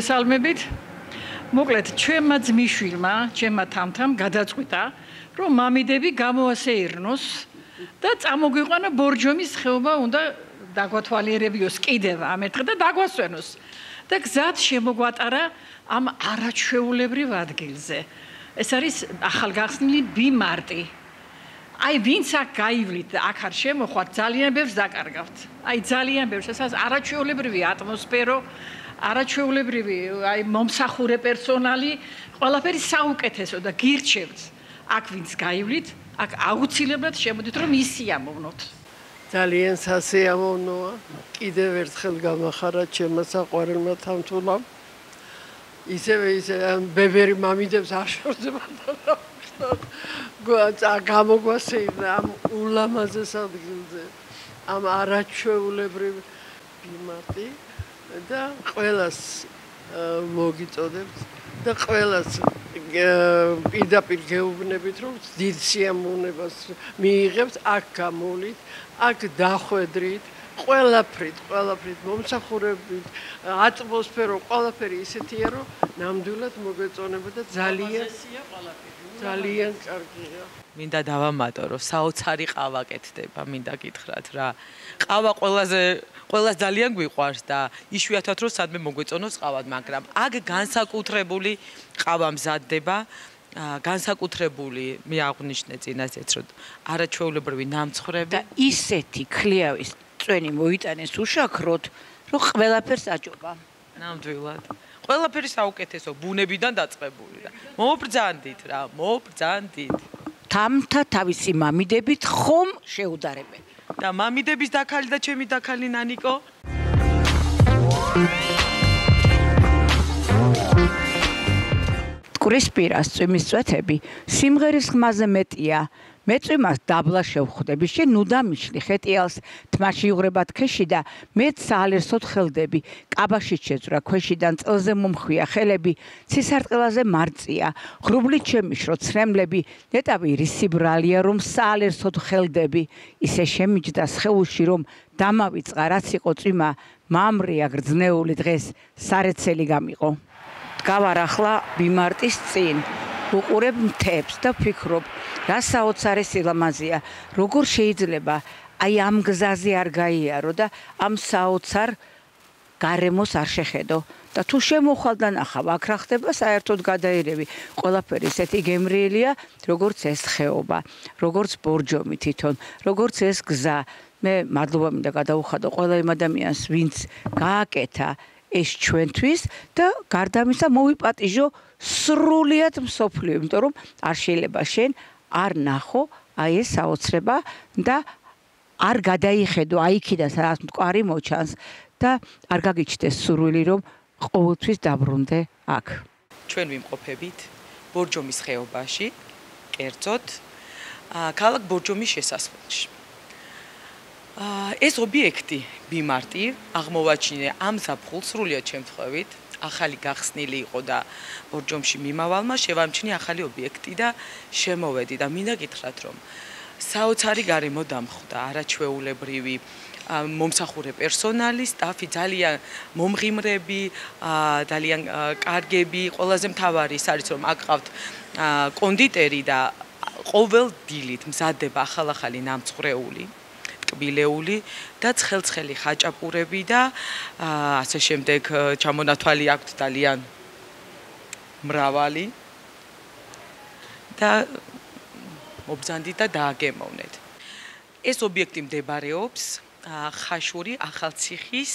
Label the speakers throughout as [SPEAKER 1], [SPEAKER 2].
[SPEAKER 1] მოგესალმებით. მოკლედ, ჩვენმა ძმისშვილმა, ჩემმა თამთამ გადაწყვიტა, რომ მამიდები გამოასეირნოს და წამოგვიყვანა ბორჯომის ხეობა უნდა დაგვათვალიერებიოს კიდევ ამ ერთხელ და დაგვასვენოს. და გზად შემოგვატარა ამ არაჩვეულებრივ ადგილზე. ეს არის ახალგახსნილი ბიმარტი. აი ვინც აქ გაივლით, აქ არ შემოხვართ, ძალიან ბევრს დაკარგავთ. აი ძალიან ბევრს, ეს არაჩვეულებრივი ატმოსფერო, არაჩვეულებრივი აი მომსახურე პერსონალი, ყველაფერი საუკეთესო და გირჩევთ. აქ ვინც გაივლით, აქ აუცილებლად შემოდით რომ ისიამოვნოთ.
[SPEAKER 2] ძალიან სასიამოვნოა. კიდევ ერთხელ გამახარა ჩემმა საყვარელმა თამთულამ. ისევე ბებერი მამიდებს აშორდება და გამოგვასეირნა ამ ულამაზეს ადგილზე. ამ არაჩვეულებრივ ბიმარტი და ყველას მოგიწოდებთ და ყველას პირდაპირ გეუბნებით რომ დიდ სიამოვნებას მიიღებთ აქ გამოვით, აქ დახვედრით, ყველაფრით მომსახურებით, ატმოსფერო ყველაფერი ისეთია რომ ნამდვილად მოგეწონება და ძალიან კარგია.
[SPEAKER 3] მინდა დავამატო, რომ საოცარი ყავა კეთდება, მინდა გითხრათ რა. ყავა ყველას ძალიან გვიყვარს და იშვიათად რომ სადმე მოგვეწონოს ყავად, მაგრამ აქ განსაკუთრებული ყავა მზადდება, განსაკუთრებული მე აღვნიშნე წინასეც რომ არაჩვეულებრივი ნამცხრები
[SPEAKER 4] და ისეთი ქლიავის წვენი მოიტანეს უშაქროთ, რომ ყველაფერს აჭობა.
[SPEAKER 3] ნამდვილად. ყველაფერი საუკეთესო ბუნებიდან დაწყებული და მობრძანდით რა, მობრძანდით.
[SPEAKER 4] თამთა თავისი მამიდებით ხომ შეუდარებენ.
[SPEAKER 3] და მამიდების დაქალი და ჩემი დაქალი ნანიკო.
[SPEAKER 4] მტკვრის პირას წვიმის წვეთები სიმღერის ხმაზე მეტია. მე წვიმას დაბლა შევხვდები, შენ ნუ დამიშლი ხეტიალს, თმაში იღვრებად ქეში და მეც საალერსოდ ხელდები. კაბაშიც შეძვრა ქვეშიდან წელზე მომხვია ხელები, ცისარტყელაზე მარწია, ღრუბლით შემიშრო ცრემლები, ნეტავი რისი ბრალია რომ საალერსოდ ხელდები. ისე შემიჯდა სხეულში რომ დამავიწყა რაც იყო წვიმა, მამრია გრძნეული დღეს სარეცელი გამიყო. დგავარ ახლა ბიმარტის წინ. უყურებ მთებს და ვფიქრობ, რა საოცარი სილამაზეა, როგორ შეიძლება აი ამ გზაზე არ გაიარო და ამ საოცარ გარემოს არ შეხედო და თუ შემოხვალ და ნახავ, აქ რა ხდება, საერთოდ გადაირევი. ყველაფერი ესეთი გემრიელია, როგორც ეს ხეობა, როგორც ბორჯომი თვითონ, როგორც ეს გზა. მე მადლობა მინდა გადაუხადო ყველა იმ ადამიანს, ვინც გააკეთა ეს ჩვენთვის და გარდა ამისა მოვიპატიჟო სრულიად მსოფლიო, იმიტომ რომ არ შეიძლება შენ არ ნახო აი ეს საოცრება და არ გადაიხედო აი იქიდან სადაც მტკვარი მოჩანს და არ გაგიჩნდეს სურვილი რომ ყოველთვის დაბრუნდე აქ.
[SPEAKER 3] ჩვენ ვიმყოფებით ბორჯომის ხეობაში, კერძოდ ქალაქ ბორჯომის შესასვლელში. ეს ობიექტი ბიმარტი აღმოვაჩინე ამ ზაფხულს სრულიად შემთხვევით. ახალი გახსნილი იყო და ბორჯომში მიმავალმა შევამჩნი ახალი ობიექტი და შემოვედი და მინდა გითხრათ რომ საოცარი გარემო დამხვდა, არაჩვეულებრივი მომსახურე პერსონალი, სტაფი ძალიან მომღიმრები, ძალიან კარგები, ყველაზე მთავარი ის არის რომ აქ ყავთ კონდიტერი და ყოველ დილით მზადდება ახალ-ახალი ნამცხრეული, ტკბილეული და ცხელ-ცხელი ხაჭაპურები და ასე შემდეგ ჩამონათვალი აქვთ ძალიან მრავალი და მობრძანდით და დააგემოვნეთ. ეს ობიექტი მდებარეობს ხაშური ახალციხის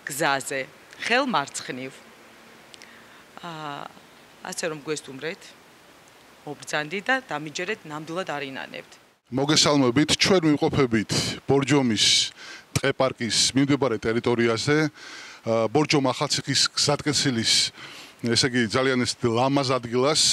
[SPEAKER 3] გზაზე, ხელმარცხნივ. ასე რომ გვესტუმრეთ, მობრძანდით და დამიჯერეთ, ნამდვილად არინანებთ.
[SPEAKER 5] მოგესალმებით, ჩვენ ვიმყოფებით ბორჯომის ტყეპარკის მიმდებარე ტერიტორიაზე, ბორჯომ ახალციხის გზატკეცილის, ესე იგი ძალიან ეს ლამაზ ადგილას,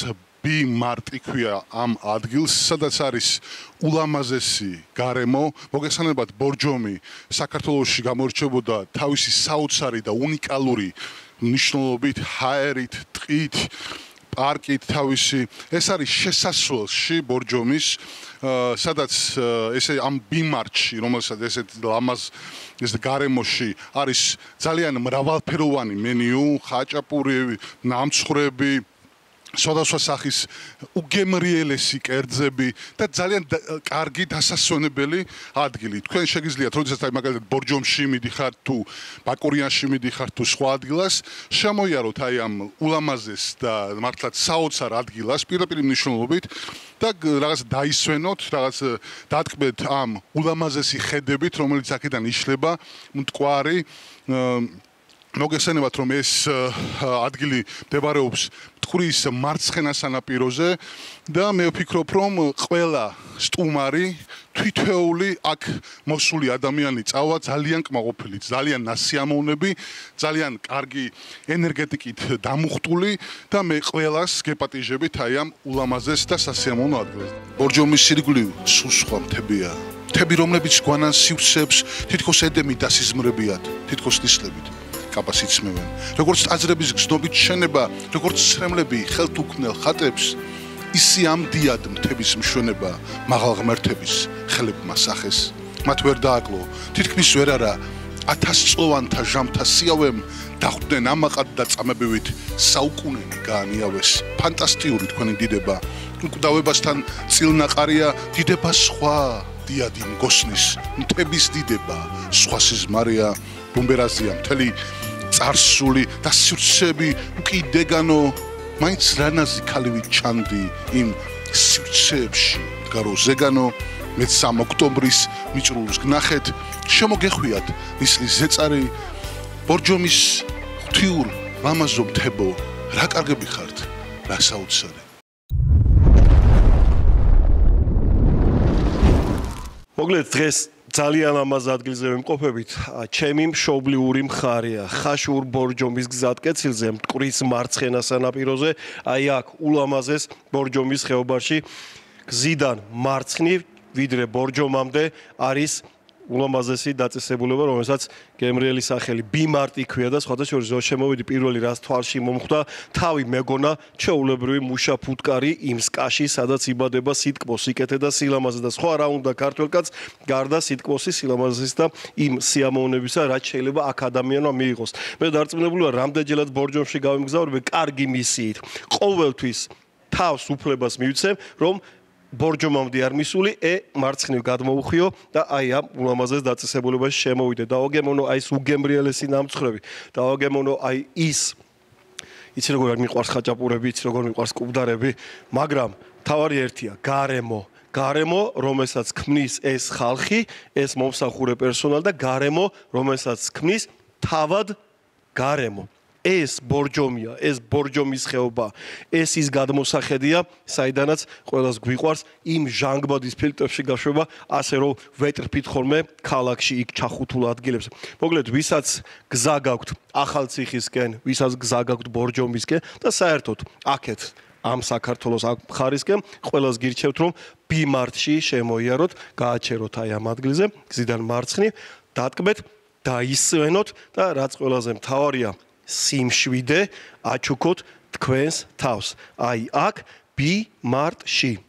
[SPEAKER 5] B-Mart ქვია ამ ადგილს, სადაც არის ულამაზესი გარემო. მოგესალმებათ, ბორჯომი საქართველოში გამორჩებოდა თავისი საოცარი და უნიკალური მნიშვნელობით, ჰაერით, ტყით, პარკით თავისი. ეს არის შესასვლელში ბორჯომის, სადაც ესე ამ B-Mart-ში, რომელსაც ესეთ ლამაზ ეს გარემოში არის ძალიან მრავალფეროვანი მენიუ, ხაჭაპური, ნამცხრები, სხვადასხვა სახის უგემრიელესი კერძები და ძალიან კარგი დასასვენებელი ადგილი. თქვენ შეგიძლიათ, როდესაც აი მაგალითად ბორჯომში მიდიხართ თუ ბაკურიანში მიდიხართ თუ სხვა ადგილას, შემოიაროთ აი ამ ულამაზეს და მართლაც საოცარ ადგილას პირდაპირ მნიშვნელობით და რაღაც დაისვენოთ, რაღაც დატკბეთ ამ ულამაზესი ხედებით, რომელიც აქედან იშლება, მტკვარი. მოგესალმებათ, რომ ეს ადგილი მდებარეობს მტკვრის მარცხენა სანაპიროზე და მე ვფიქრობ, რომ ყველა სტუმარი თვითეული აქ მოსული ადამიანი წავა ძალიან კმაყოფილი, ძალიან ნასიამოვნები, ძალიან კარგი ენერგეტიკით დამუხტული და მე ყველას გეპატიჟებით აი ამ ულამაზეს და სასიამოვნო ადგილას. ბორჯომის ირგვლივ სულ სხვა მთებია. მთები, რომლებიც გვანან სივრცეებს, თითქოს ედემით დასიზმრებიათ, თითქოს ნისლებით. კაბას იცმევენ. როგორც ტაძრების გზნობით შენება, როგორც ცრემლები ხელთ უქმნელ ხატებს, ისე ამდიად მთების მშვენება მაღალ ღმერთების ხელებმა სახეს. მათ ვერ დააკლო, თითქმის ვერ არა 1000 წლოვანთა ჟამთა სიავემ დახვდნენ ამაყად და წამებივით საუკუნენი გაანიავეს. ფანტასტიკური თქვენი დიდება, უკვდავებასთან წილნაყარია დიდება სხვა, დიადი მგოსნის, მთების დიდება, სხვა სიზმარია, ბუმბერაზია, მთელი წარსული და სივრცეები უკიდეგანო, მაინც რანაზი ქალივით ჩანდი იმ სივრცეებში დგარო ზეგანო, მეც 3 ოქტომბრის მიჭრულს გნახეთ, შემოგეხვიათ ნისლის ზეწარი, ბორჯომის ღვთიურ ლამაზო მთებო, რა კარგები ხართ, რა საოცარი.
[SPEAKER 6] მოგლეთ დღეს ძალიან ლამაზ ადგილზე ვიმყოფებით. ჩემი მშობლიური მხარეა, ხაშურ ბორჯომის გზატკეცილზე, მტკვრის მარცხენა სანაპიროზე, აი აქ ულამაზეს ბორჯომის ხეობაში, გზიდან მარცხნივ, ვიდრე ბორჯომამდე არის ულამაზესი დაწესებულება, რომელსაც გემრიელი სახელი B-Mart ქვია და სხვათა შორის შემოვიდი პირველი რას თვალში მომხვდა, თავი მეგონა ჩეულებრივი მუშა ფუტკარი იმ სკაში, სადაც იბადება სიტკბო, სიკეთე და სილამაზე და სხვა რა უნდა ქართველკაც გარდა სიტკბოსის, სილამაზის და იმ სიამოვნებისა, რაც შეიძლება აქ ადამიანმა მიიღოს. მე დარწმუნებული ვარ, რამდენჯერაც ბორჯომში გავიმგზავრები კარგი მისიით. ყოველთვის თავს უფლებას მივცემ, რომ ბორჯომამდე არ მისული, მარცხნივ გადმოუხვიო და აი ამ ულამაზეს დაწესებულებაში შემოვიდე. დააგემოვნო აი ეს უგემრიელესი ნამცხრები, დააგემოვნო აი ის იცი როგორ მიყვარს ხაჭაპურები, იცი როგორ მიყვარს კუბდარები, მაგრამ თავარი ერთია, გარემო, რომელსაც ქმნის ეს ხალხი, ეს მომსახურე პერსონალი და გარემო, რომელსაც ქმნის თავად გარემო. ეს ბორჯომია, ეს ბორჯომის ხეობა, ეს ის გადმოსახედია, საიდანაც ყველას გვიყვარს იმ ჟანგბადის ფილტრებში გაშვება, ასე რომ ვეტრფით ხოლმე ქალაქში იქ ჩახუთულ ადგილებს. მოგლეთ, ვისაც გზა გაქვთ ახალციხისკენ, ვისაც გზა გაქვთ ბორჯომისკენ და საერთოდ აქეთ ამ საქართველოს აქ მხარისკენ, ყველას გირჩევთ, რომ B-Mart-ში შემოიაროთ, გააჩეროთ აი ამ ადგილზე, გზიდან მარცხნივ, დატკბეთ, დაისვენოთ და რაც ყველაზე მთავარია, სიმშვიდე აჩუქოთ თქვენს თავს. აი აქ B-Mart-ში.